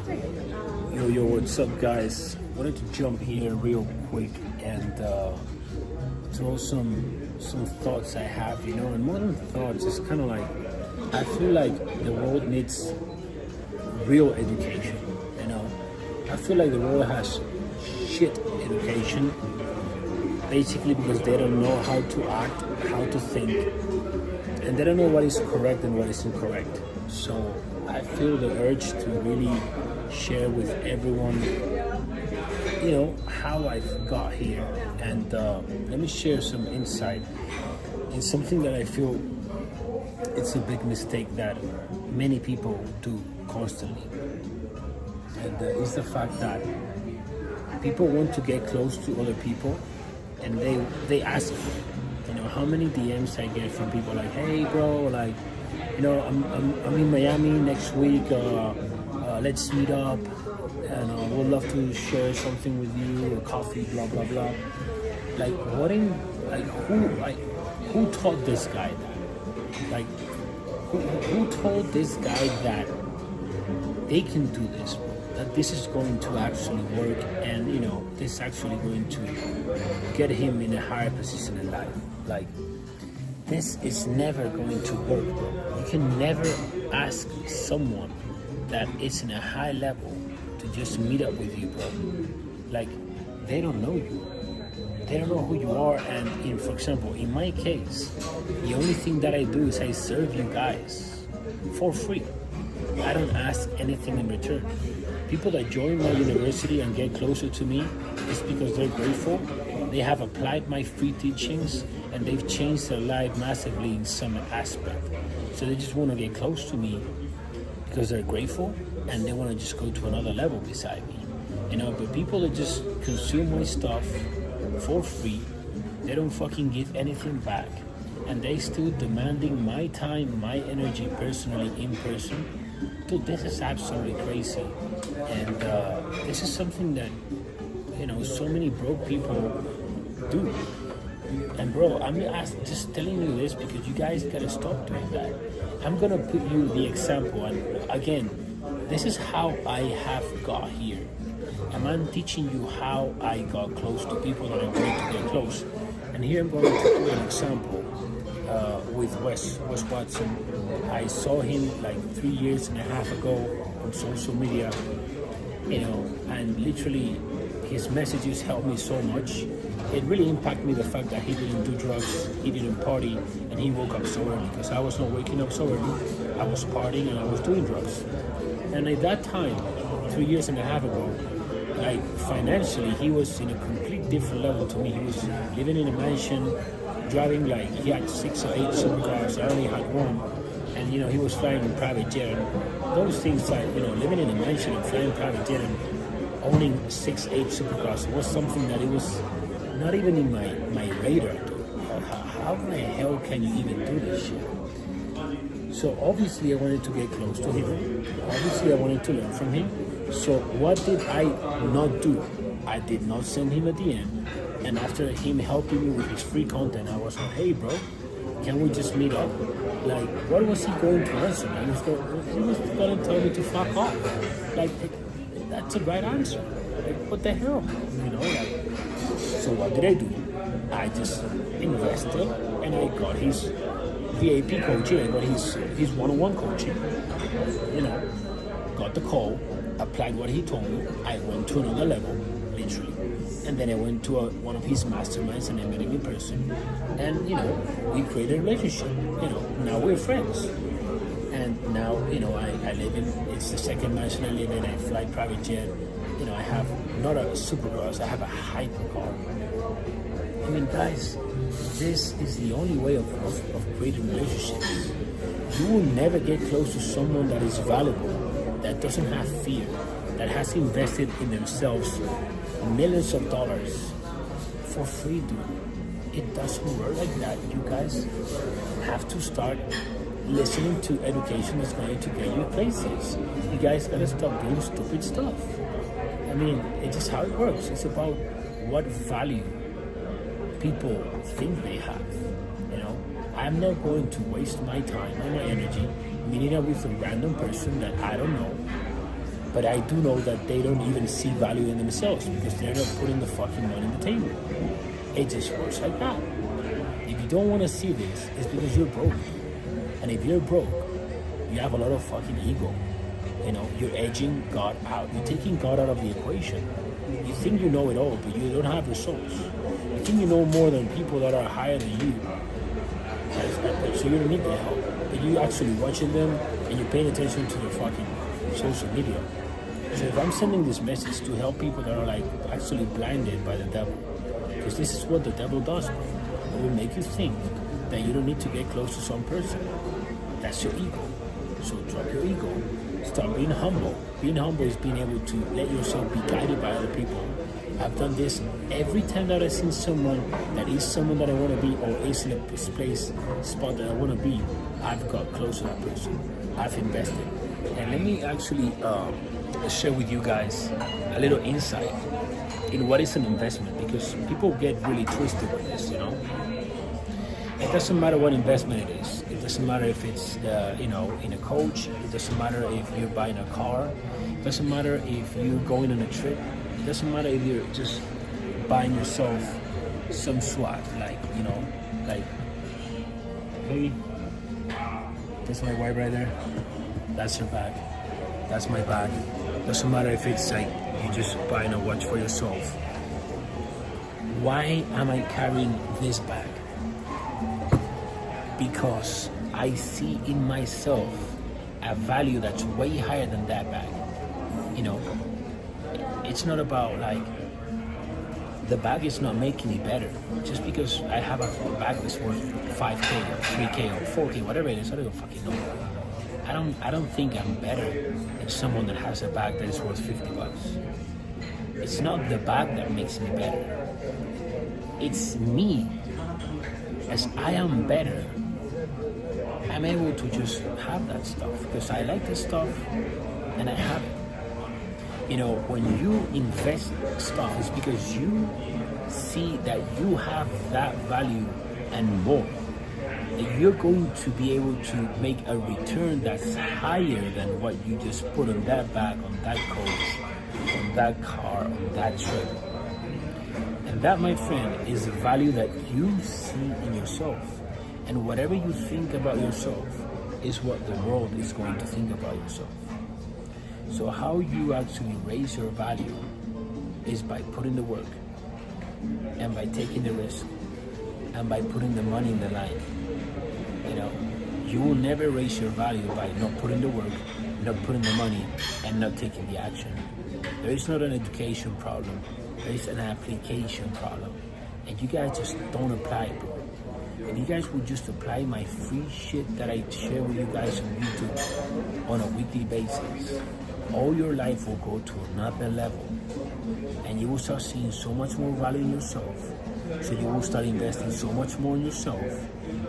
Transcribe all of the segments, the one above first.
Yo, what's up, guys? Wanted to jump here real quick and throw some thoughts I have, and more than thoughts, it's kind of like I feel like the world needs real education. I feel like the world has shit education, basically because they don't know how to act, how to think, and they don't know what is correct and what is incorrect. So I feel the urge to really share with everyone, how I got here. And let me share some insight in something that I feel it's a big mistake that many people do constantly. And it's the fact that people want to get close to other people and they ask, how many DMs I get from people like, hey bro, like, I'm in Miami next week, let's meet up, and we'd love to share something with you, a coffee, blah blah blah. Like, who taught this guy that? Like, who told this guy that they can do this, bro? That this is going to actually work, and this is actually going to get him in a higher position in life. Like, this is never going to work, bro. You can never ask someone that is in a high level to just meet up with you, bro. Like, they don't know you. They don't know who you are. And for example, in my case, the only thing that I do is I serve you guys for free. I don't ask anything in return. People that join my university and get closer to me is because they're grateful. They have applied my free teachings and they've changed their life massively in some aspect. So they just want to get close to me because they're grateful and they want to just go to another level beside me. But people that just consume my stuff for free, they don't fucking give anything back, and they still demanding my time, my energy personally in person. Dude, this is absolutely crazy. And this is something that, so many broke people do. And bro, I'm just telling you this because you guys gotta stop doing that. I'm gonna put you the example, and again, this is how I have got here. And I'm teaching you how I got close to people that I wanted to get close. And here I'm going to put an example with Wes Watson. I saw him like 3.5 years ago on social media, and literally his messages helped me so much. It really impacted me, the fact that he didn't do drugs, he didn't party, and he woke up so early, because I was not waking up so early. I was partying and I was doing drugs. And at that time, 3.5 years ago, like, financially, he was in a complete different level to me. He was living in a mansion, driving, like, he had 6 or 8 supercars. I only had one. And, he was flying in private jet. And those things, like, living in a mansion and flying private jet and owning 6, 8 supercars was something that it was not even in my radar, dude. How the hell can you even do this shit? So obviously I wanted to get close to him. Obviously I wanted to learn from him. So what did I not do? I did not send him a DM. And after him helping me with his free content, I was like, hey bro, can we just meet up? Like, what was he going to answer? He was going to tell me to fuck off. Like, that's a right answer. Like, what the hell? So what did I do? I just invested and I got his VIP coaching. I got his one-on-one coaching. Got the call, applied what he told me. I went to another level, literally. And then I went to one of his masterminds and I met him in person. And, we created a relationship. Now we're friends. And now, I live in, it's the second mansion I live in. I fly private jet. I have not a supercross, I have a hypercar. I mean, guys, this is the only way of creating relationships. You will never get close to someone that is valuable, that doesn't have fear, that has invested in themselves millions of dollars for free, dude. It doesn't work like that. You guys have to start listening to education that's going to get you places. You guys gotta stop doing stupid stuff. I mean, it's just how it works. It's about what value people think they have. I'm not going to waste my time and my energy meeting up with a random person that I don't know, But I do know that they don't even see value in themselves because they're not putting the fucking money on the table. It just works like that. If you don't want to see this, it's because you're broke. And if you're broke, you have a lot of fucking ego. You know, you're edging God out. You're taking God out of the equation. You think you know it all, but you don't have results. You think you know more than people that are higher than you. So you don't need their help. But you actually watching them and you're paying attention to their fucking social media. So if I'm sending this message to help people that are like actually blinded by the devil, because this is what the devil does, bro. It will make you think that you don't need to get close to some person. That's your ego. So drop your ego. Start being humble. Being humble is being able to let yourself be guided by other people. I've done this every time that I've seen someone that is someone that I want to be or is in a spot that I want to be. I've got close to that person. I've invested. And let me actually share with you guys a little insight in what is an investment, because people get really twisted with this, you know. It doesn't matter what investment it is. It doesn't matter if it's in a coach. It doesn't matter if you're buying a car. It doesn't matter if you're going on a trip. It doesn't matter if you're just buying yourself some swag, like hey, that's my wife right there. That's her bag. That's my bag. Doesn't matter if it's like you just buying a watch for yourself. Why am I carrying this bag? Because I see in myself a value that's way higher than that bag. You know, it's not about like the bag is not making me better. Just because I have a bag that's worth 5K or 3K or 4K, whatever it is, I don't fucking know. I don't think I'm better than someone that has a bag that is worth $50. It's not the bag that makes me better. It's me. As I am better, I'm able to just have that stuff because I like the stuff and I have it. You know, when you invest stuff, it's because you see that you have that value and more. That you're going to be able to make a return that's higher than what you just put on that bag, on that coach, on that car, on that trip. And that, my friend, is the value that you see in yourself. And whatever you think about yourself is what the world is going to think about yourself. So how you actually raise your value is by putting the work and by taking the risk and by putting the money in the line. You know, you will never raise your value by not putting the work, not putting the money, and not taking the action. There is not an education problem. There is an application problem. And you guys just don't apply, bro. If you guys would just apply my free shit that I share with you guys on YouTube on a weekly basis, all your life will go to another level. And you will start seeing so much more value in yourself. So you will start investing so much more in yourself.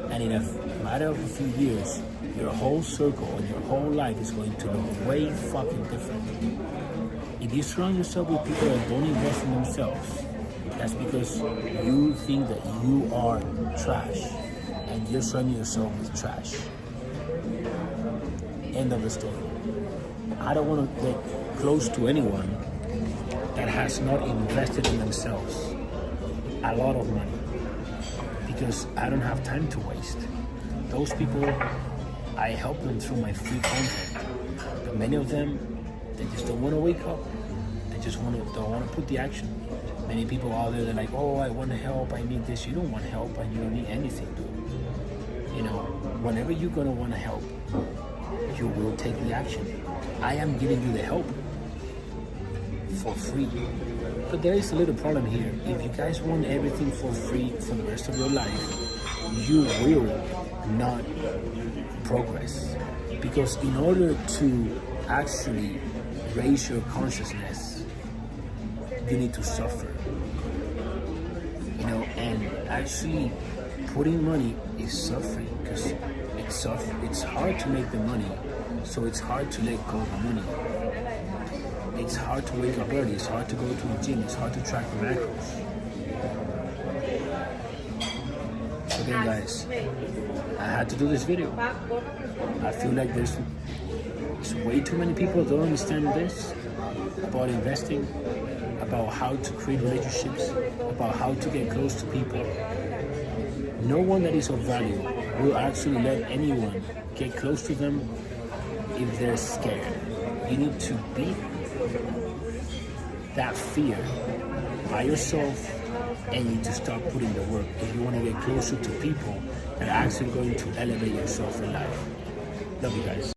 And in a matter of a few years, your whole circle and your whole life is going to look way fucking different. If you surround yourself with people that don't invest in themselves, that's because you think that you are trash and you're surrounding yourself with trash. End of the story. I don't want to get close to anyone that has not invested in themselves a lot of money, because I don't have time to waste. Those people, I help them through my free content, but many of them, they just don't want to wake up. They just don't want to put the action. Many people out there, they're like, oh, I want help, I need this. You don't want help and you don't need anything, dude. You know, whenever you're going to want to help, you will take the action. I am giving you the help for free. But there is a little problem here. If you guys want everything for free for the rest of your life, you will not progress. Because in order to actually raise your consciousness, you need to suffer. You know, and actually putting money is suffering, because it's hard to make the money, so it's hard to let go of the money. It's hard to wake up early, it's hard to go to the gym, it's hard to track the macros. Okay guys, I had to do this video. I feel like there's So way too many people don't understand this about investing, about how to create relationships, about how to get close to people. No one that is of value will actually let anyone get close to them if they're scared. You need to beat that fear by yourself, and you need to start putting the work if you want to get closer to people that are actually going to elevate yourself in life. Love you guys.